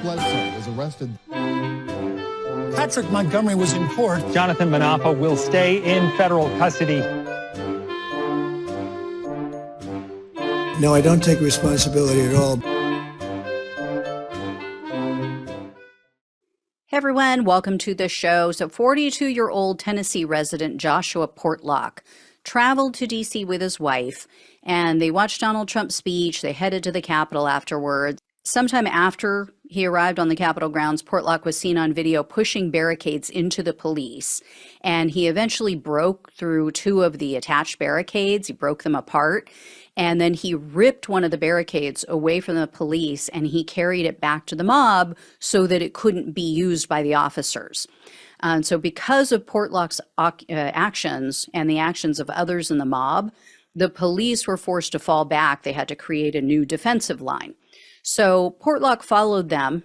Bledsoe was arrested. Patrick Montgomery was in court. Jonathan Manapa will stay in federal custody. No, I don't take responsibility at all. Hey everyone, welcome to the show. So 42-year-old Tennessee resident Joshua Portlock traveled to D.C. with his wife, and they watched Donald Trump's speech. They headed to the Capitol afterwards. Sometime after he arrived on the Capitol grounds, Portlock was seen on video pushing barricades into the police, and he eventually broke through two of the attached barricades. He broke them apart, and then he ripped one of the barricades away from the police, and he carried it back to the mob so that it couldn't be used by the officers. And so because of Portlock's actions and the actions of others in the mob, the police were forced to fall back. They had to create a new defensive line. So Portlock followed them,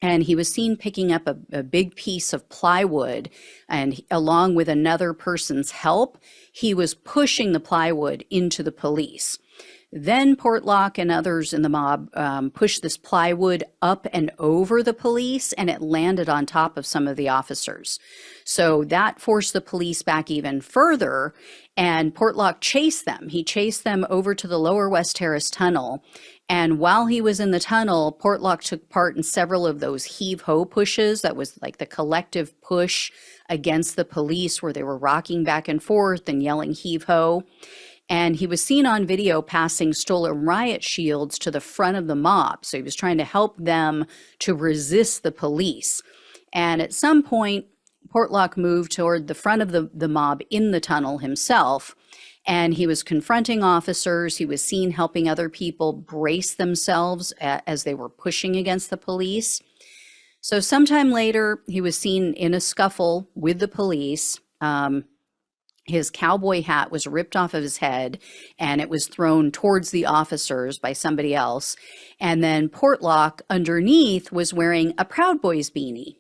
and he was seen picking up a big piece of plywood, and along with another person's help, he was pushing the plywood into the police. Then Portlock and others in the mob pushed this plywood up and over the police, and it landed on top of some of the officers. So that forced the police back even further, and Portlock chased them. He chased them over to the Lower West Terrace tunnel. And while he was in the tunnel, Portlock took part in several of those heave-ho pushes. That was like the collective push against the police where they were rocking back and forth and yelling heave-ho. And he was seen on video passing stolen riot shields to the front of the mob. So he was trying to help them to resist the police. And at some point, Portlock moved toward the front of the mob in the tunnel himself. And he was confronting officers. He was seen helping other people brace themselves as they were pushing against the police. So sometime later, he was seen in a scuffle with the police. His cowboy hat was ripped off of his head, and it was thrown towards the officers by somebody else. And then Portlock underneath was wearing a Proud Boys beanie.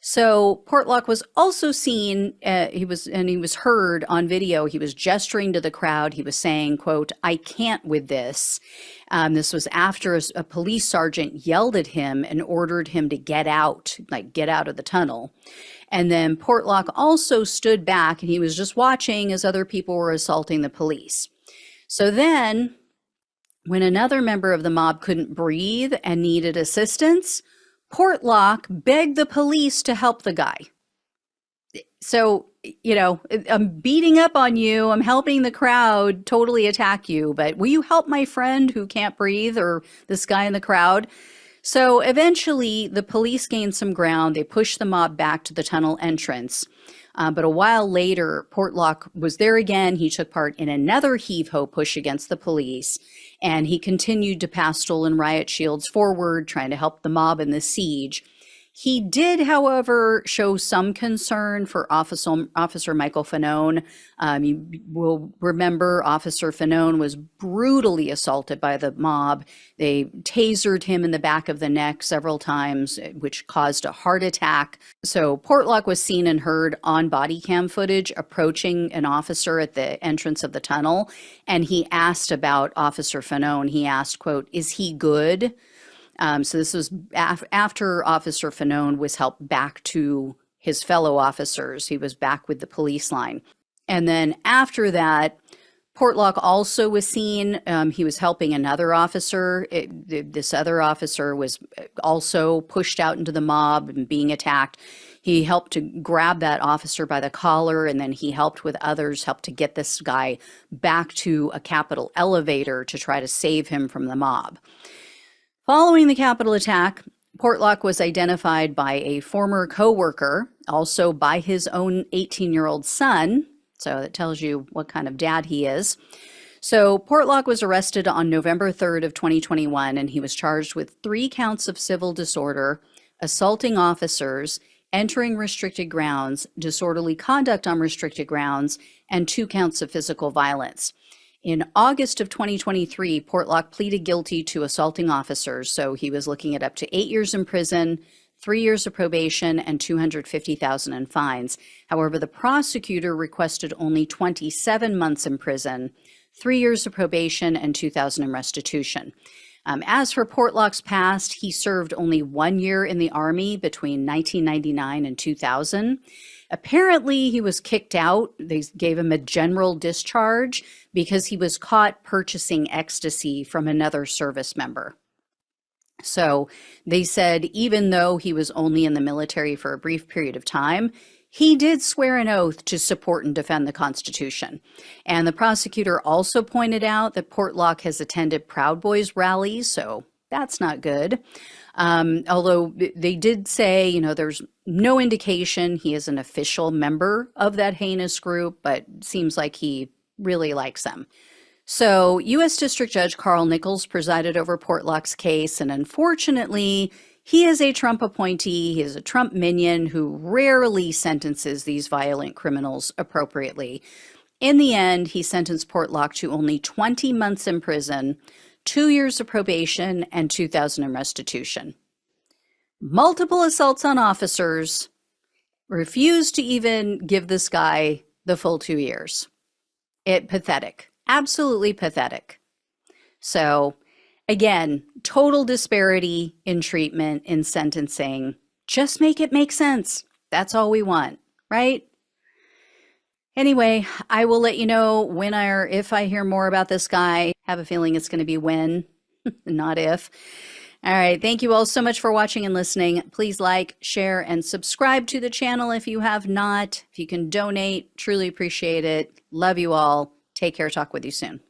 So Portlock was also seen, he was heard on video. He was gesturing to the crowd. He was saying, quote, "I can't with this." This was after a police sergeant yelled at him and ordered him to get out, like get out of the tunnel. And then Portlock also stood back, and he was just watching as other people were assaulting the police. So then when another member of the mob couldn't breathe and needed assistance, Portlock begged the police to help the guy. So, you know, I'm beating up on you. I'm helping the crowd totally attack you, but will you help my friend who can't breathe, or this guy in the crowd? So eventually the police gained some ground. They pushed the mob back to the tunnel entrance. But a while later, Portlock was there again. He took part in another heave-ho push against the police, and he continued to pass stolen riot shields forward, trying to help the mob in the siege. He did, however, show some concern for Officer Michael Fanone. You will remember Officer Fanone was brutally assaulted by the mob. They tasered him in the back of the neck several times, which caused a heart attack. So Portlock was seen and heard on body cam footage approaching an officer at the entrance of the tunnel, and he asked about Officer Fanone. He asked, quote, "Is he good?" So this was after Officer Fanone was helped back to his fellow officers. He was back with the police line. And then after that, Portlock also was seen. He was helping another officer. This other officer was also pushed out into the mob and being attacked. He helped to grab that officer by the collar, and then he helped with others, helped to get this guy back to a Capitol elevator to try to save him from the mob. Following the Capitol attack, Portlock was identified by a former co-worker, also by his own 18-year-old son. So that tells you what kind of dad he is. So Portlock was arrested on November 3rd of 2021, and he was charged with 3 counts of civil disorder, assaulting officers, entering restricted grounds, disorderly conduct on restricted grounds, and 2 counts of physical violence. In August of 2023, Portlock pleaded guilty to assaulting officers, so he was looking at up to 8 years in prison, 3 years of probation, and $250,000 in fines. However, the prosecutor requested only 27 months in prison, 3 years of probation, and $2,000 in restitution. As for Portlock's past, he served only 1 year in the Army between 1999 and 2000. Apparently, he was kicked out. They gave him a general discharge because he was caught purchasing ecstasy from another service member. So they said even though he was only in the military for a brief period of time, he did swear an oath to support and defend the Constitution. And the prosecutor also pointed out that Portlock has attended Proud Boys rallies, so that's not good. Although they did say, there's no indication he is an official member of that heinous group, but seems like he really likes them. So U.S. District Judge Carl Nichols presided over Portlock's case, and unfortunately, he is a Trump appointee. He is a Trump minion who rarely sentences these violent criminals appropriately. In the end, he sentenced Portlock to only 20 months in prison, 2 years of probation, and $2,000 in restitution. Multiple assaults on officers, refused to even give this guy the full 2 years. Pathetic. Absolutely pathetic. So, again, total disparity in treatment, in sentencing. Just make it make sense. That's all we want, right? Anyway, I will let you know when or if I hear more about this guy. Have a feeling it's going to be when, not if. All right. Thank you all so much for watching and listening. Please like, share, and subscribe to the channel if you have not. If you can donate, truly appreciate it. Love you all. Take care. Talk with you soon.